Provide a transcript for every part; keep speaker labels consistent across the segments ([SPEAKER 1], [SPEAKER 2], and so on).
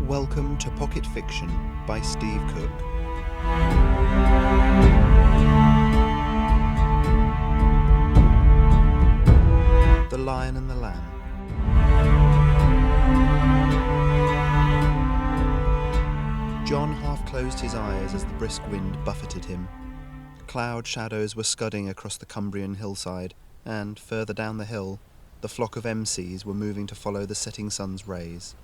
[SPEAKER 1] Welcome to Pocket Fiction by Steve Cook. The Lion and the Lamb. John half closed his eyes as the brisk wind buffeted him. Cloud shadows were scudding across the Cumbrian hillside, and, further down the hill, the flock of Emcees were moving to follow the setting sun's rays.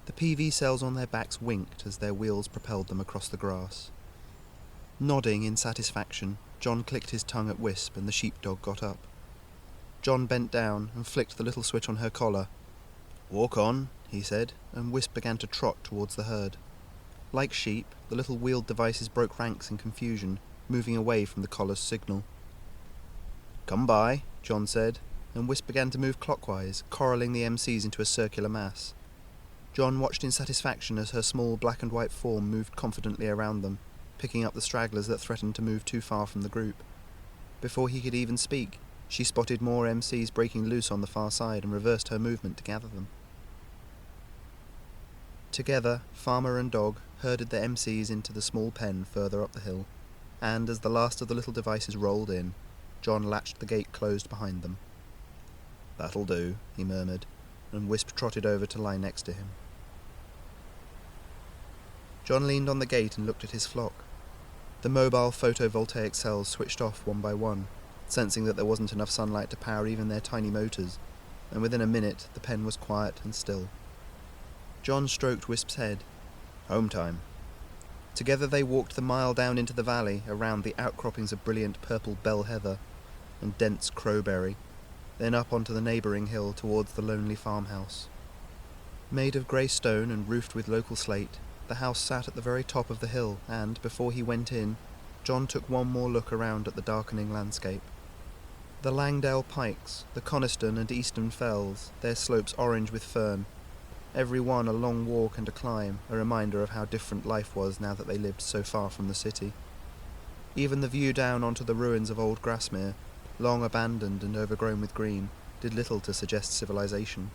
[SPEAKER 1] The PV cells on their backs winked as their wheels propelled them across the grass. Nodding in satisfaction, John clicked his tongue at Wisp and the sheepdog got up. John bent down and flicked the little switch on her collar. "Walk on," he said, and Wisp began to trot towards the herd. Like sheep, the little wheeled devices broke ranks in confusion, moving away from the collar's signal. "Come by," John said, and Wisp began to move clockwise, corralling the Emcees into a circular mass. John watched in satisfaction as her small black and white form moved confidently around them, picking up the stragglers that threatened to move too far from the group. Before he could even speak, she spotted more Emcees breaking loose on the far side and reversed her movement to gather them. Together, farmer and dog herded the Emcees into the small pen further up the hill, and as the last of the little devices rolled in, John latched the gate closed behind them. "That'll do," he murmured, and Wisp trotted over to lie next to him. John leaned on the gate and looked at his flock. The mobile photovoltaic cells switched off one by one, sensing that there wasn't enough sunlight to power even their tiny motors, and within a minute the pen was quiet and still. John stroked Wisp's head. Home time. Together they walked the mile down into the valley, around the outcroppings of brilliant purple bell heather and dense crowberry, then up onto the neighbouring hill towards the lonely farmhouse. Made of grey stone and roofed with local slate, the house sat at the very top of the hill, and, before he went in, John took one more look around at the darkening landscape. The Langdale Pikes, the Coniston and Eastern Fells, their slopes orange with fern, every one a long walk and a climb, a reminder of how different life was now that they lived so far from the city. Even the view down onto the ruins of old Grasmere, long abandoned and overgrown with green, did little to suggest civilization.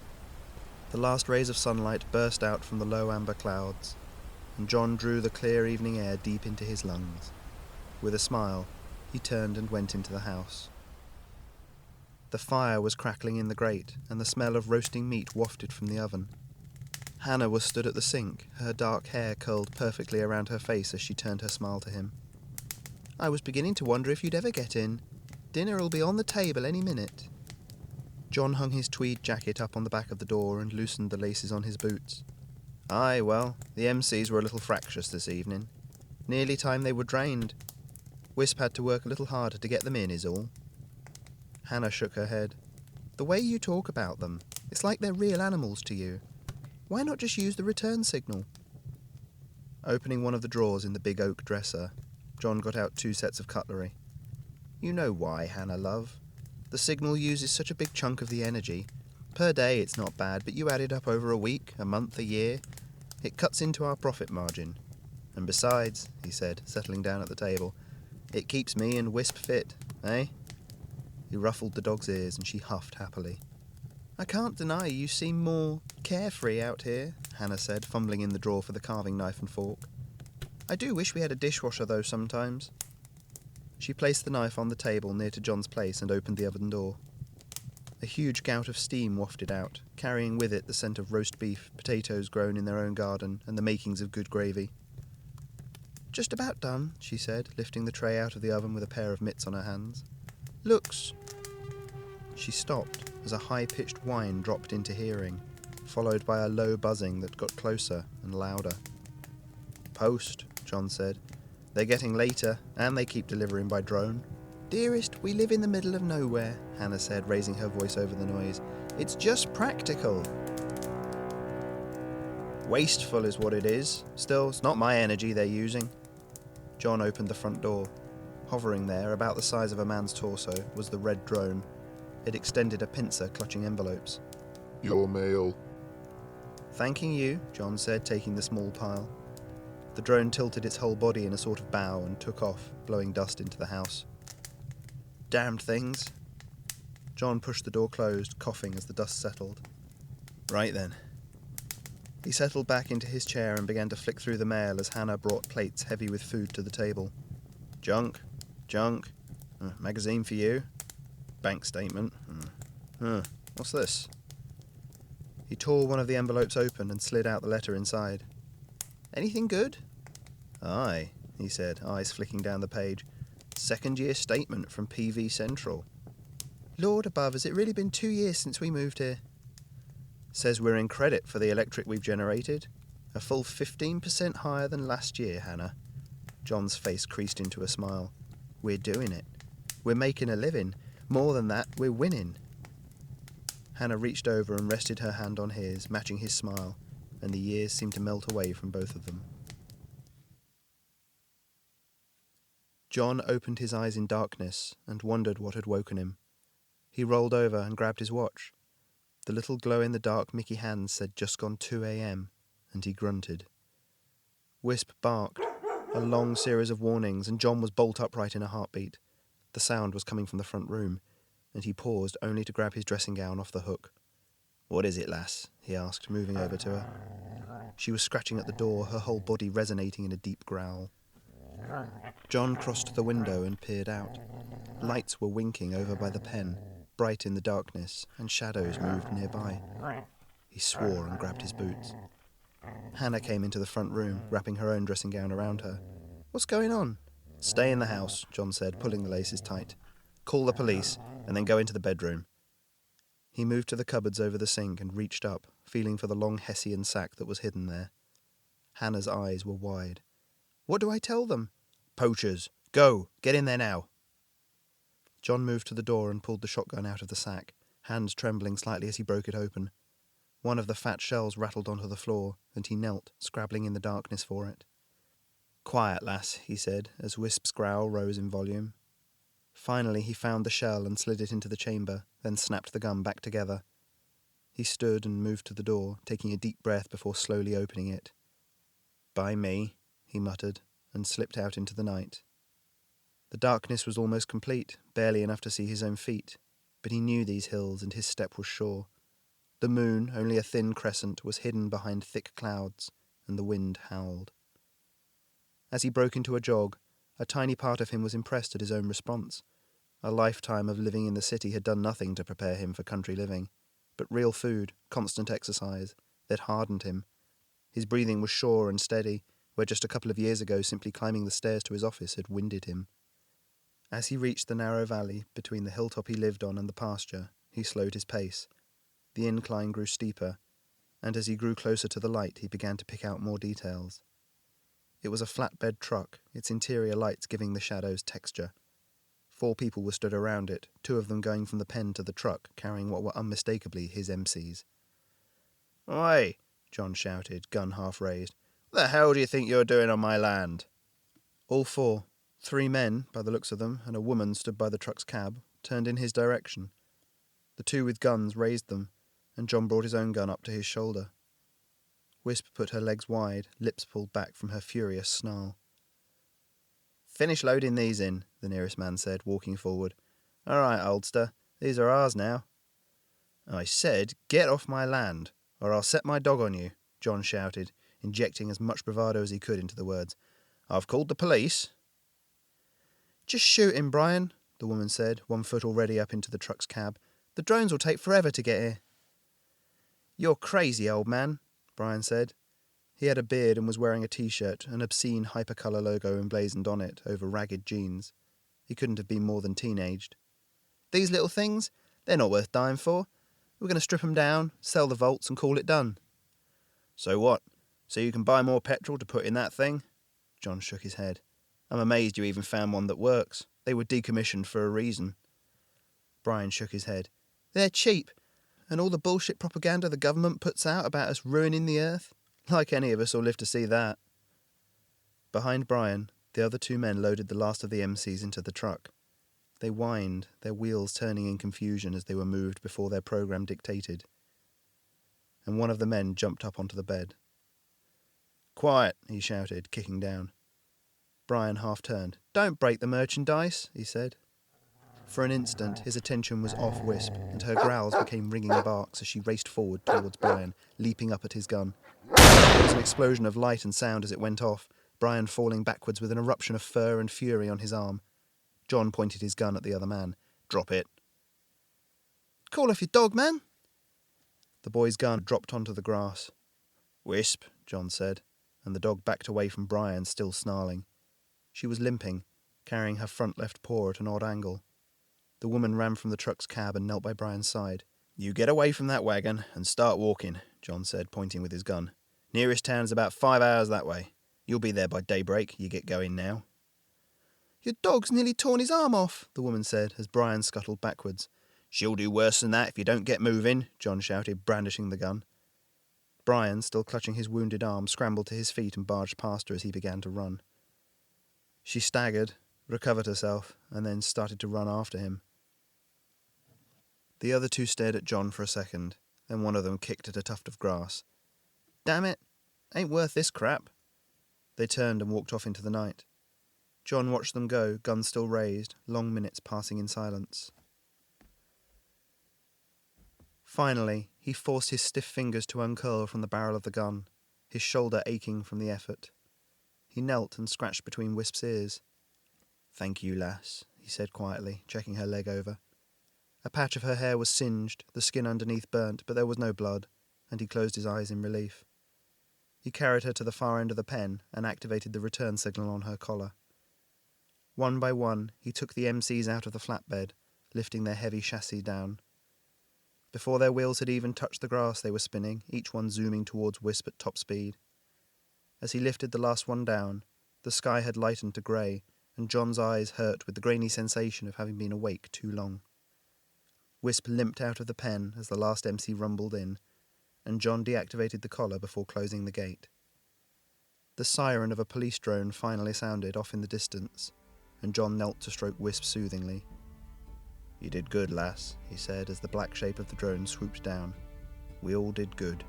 [SPEAKER 1] The last rays of sunlight burst out from the low amber clouds, and John drew the clear evening air deep into his lungs. With a smile, he turned and went into the house. The fire was crackling in the grate, and the smell of roasting meat wafted from the oven. Hannah was stood at the sink, her dark hair curled perfectly around her face as she turned her smile to him. "I was beginning to wonder if you'd ever get in. Dinner'll be on the table any minute." John hung his tweed jacket up on the back of the door and loosened the laces on his boots. "Aye, well, the Emcees were a little fractious this evening. Nearly time they were drained. Wisp had to work a little harder to get them in, is all." Hannah shook her head. "The way you talk about them, it's like they're real animals to you. Why not just use the return signal?" Opening one of the drawers in the big oak dresser, John got out 2 sets of cutlery. "You know why, Hannah, love. The signal uses such a big chunk of the energy. Per day it's not bad, but you add it up over a week, a month, a year. It cuts into our profit margin. And besides," he said, settling down at the table, "it keeps me and Wisp fit, eh?" He ruffled the dog's ears and she huffed happily. "I can't deny you seem more carefree out here," Hannah said, fumbling in the drawer for the carving knife and fork. "I do wish we had a dishwasher, though, sometimes." She placed the knife on the table near to John's place and opened the oven door. A huge gout of steam wafted out, carrying with it the scent of roast beef, potatoes grown in their own garden, and the makings of good gravy. "Just about done," she said, lifting the tray out of the oven with a pair of mitts on her hands. "Looks—" She stopped as a high-pitched whine dropped into hearing, followed by a low buzzing that got closer and louder. "Post," John said. "They're getting later, and they keep delivering by drone." "Dearest, we live in the middle of nowhere," Hannah said, raising her voice over the noise. "It's just practical." "Wasteful is what it is. Still, it's not my energy they're using." John opened the front door. Hovering there, about the size of a man's torso, was the red drone. It extended a pincer clutching envelopes.
[SPEAKER 2] "Your mail."
[SPEAKER 1] "Thanking you," John said, taking the small pile. The drone tilted its whole body in a sort of bow and took off, blowing dust into the house. "Damned things." John pushed the door closed, coughing as the dust settled. "Right then." He settled back into his chair and began to flick through the mail as Hannah brought plates heavy with food to the table. Junk. Magazine for you. Bank statement. What's this? He tore one of the envelopes open and slid out the letter inside. Anything good? Aye, he said, eyes flicking down the page. Second-year statement from PV Central. Lord above, has it really been 2 years since we moved here? Says we're in credit for the electric we've generated. A full 15% higher than last year, Hannah. John's face creased into a smile. We're doing it. We're making a living. More than that, we're winning. Hannah reached over and rested her hand on his, matching his smile, and the years seemed to melt away from both of them. John opened his eyes in darkness and wondered what had woken him. He rolled over and grabbed his watch. The little glow-in-the-dark Mickey hands said just gone 2 a.m, and he grunted. Wisp barked, a long series of warnings, and John was bolt upright in a heartbeat. The sound was coming from the front room, and he paused only to grab his dressing gown off the hook. What is it, lass? He asked, moving over to her. She was scratching at the door, her whole body resonating in a deep growl. John crossed to the window and peered out. Lights were winking over by the pen, bright in the darkness, and shadows moved nearby. He swore and grabbed his boots. Hannah came into the front room, wrapping her own dressing gown around her. What's going on? Stay in the house, John said, pulling the laces tight. Call the police, and then go into the bedroom. He moved to the cupboards over the sink and reached up, feeling for the long Hessian sack that was hidden there. Hannah's eyes were wide. What do I tell them? Poachers. Go. Get in there now. John moved to the door and pulled the shotgun out of the sack, hands trembling slightly as he broke it open. One of the fat shells rattled onto the floor, and he knelt, scrabbling in the darkness for it. Quiet, lass, he said, as Wisp's growl rose in volume. Finally he found the shell and slid it into the chamber, then snapped the gun back together. He stood and moved to the door, taking a deep breath before slowly opening it. By me, he muttered, and slipped out into the night. The darkness was almost complete, barely enough to see his own feet, but he knew these hills and his step was sure. The moon, only a thin crescent, was hidden behind thick clouds, and the wind howled. As he broke into a jog, a tiny part of him was impressed at his own response. A lifetime of living in the city had done nothing to prepare him for country living, but real food, constant exercise, that hardened him. His breathing was sure and steady, where just a couple of years ago simply climbing the stairs to his office had winded him. As he reached the narrow valley between the hilltop he lived on and the pasture, he slowed his pace. The incline grew steeper, and as he grew closer to the light, he began to pick out more details. It was a flatbed truck, its interior lights giving the shadows texture. 4 people were stood around it, 2 of them going from the pen to the truck, carrying what were unmistakably his Emcees. Oi! John shouted, gun half raised. What the hell do you think you're doing on my land? All 4, 3 men, by the looks of them, and a woman stood by the truck's cab, turned in his direction. The 2 with guns raised them, and John brought his own gun up to his shoulder. Wisp put her legs wide, lips pulled back from her furious snarl. Finish loading these in, the nearest man said, walking forward. All right, oldster, these are ours now. I said, get off my land, or I'll set my dog on you, John shouted, injecting as much bravado as he could into the words. I've called the police. Just shoot him, Brian, the woman said, 1 foot already up into the truck's cab. The drones will take forever to get here. You're crazy, old man, Brian said. He had a beard and was wearing a t-shirt, an obscene hypercolour logo emblazoned on it over ragged jeans. He couldn't have been more than teenaged. These little things? They're not worth dying for. We're going to strip them down, sell the volts and call it done. So what? So you can buy more petrol to put in that thing? John shook his head. I'm amazed you even found one that works. They were decommissioned for a reason. Brian shook his head. They're cheap. And all the bullshit propaganda the government puts out about us ruining the earth? Like any of us will live to see that. Behind Brian, the other 2 men loaded the last of the Emcees into the truck. They whined, their wheels turning in confusion as they were moved before their program dictated. And one of the men jumped up onto the bed. Quiet, he shouted, kicking down. Brian half turned. Don't break the merchandise, he said. For an instant, his attention was off Wisp, and her growls became ringing barks as she raced forward towards Brian, leaping up at his gun. There was an explosion of light and sound as it went off, Brian falling backwards with an eruption of fur and fury on his arm. John pointed his gun at the other man. "Drop it." "Call off your dog, man." The boy's gun dropped onto the grass. "Wisp," John said, and the dog backed away from Brian, still snarling. She was limping, carrying her front left paw at an odd angle. The woman ran from the truck's cab and knelt by Brian's side. "You get away from that wagon and start walking," John said, pointing with his gun. "Nearest town's about 5 hours that way. You'll be there by daybreak. You get going now." "Your dog's nearly torn his arm off," the woman said, as Brian scuttled backwards. "She'll do worse than that if you don't get moving," John shouted, brandishing the gun. Brian, still clutching his wounded arm, scrambled to his feet and barged past her as he began to run. She staggered, recovered herself, and then started to run after him. The other two stared at John for a second, then one of them kicked at a tuft of grass. "Damn it, ain't worth this crap." They turned and walked off into the night. John watched them go, gun still raised, long minutes passing in silence. Finally, he forced his stiff fingers to uncurl from the barrel of the gun, his shoulder aching from the effort. He knelt and scratched between Wisp's ears. "Thank you, lass," he said quietly, checking her leg over. A patch of her hair was singed, the skin underneath burnt, but there was no blood, and he closed his eyes in relief. He carried her to the far end of the pen and activated the return signal on her collar. One by one, he took the Emcees out of the flatbed, lifting their heavy chassis down. Before their wheels had even touched the grass they were spinning, each one zooming towards Wisp at top speed. As he lifted the last one down, the sky had lightened to grey, and John's eyes hurt with the grainy sensation of having been awake too long. Wisp limped out of the pen as the last Emcee rumbled in, and John deactivated the collar before closing the gate. The siren of a police drone finally sounded off in the distance, and John knelt to stroke Wisp soothingly. "You did good, lass," he said as the black shape of the drone swooped down. "We all did good."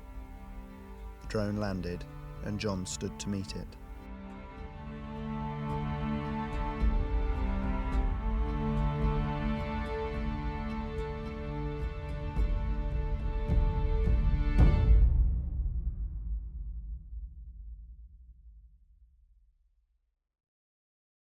[SPEAKER 1] The drone landed, and John stood to meet it.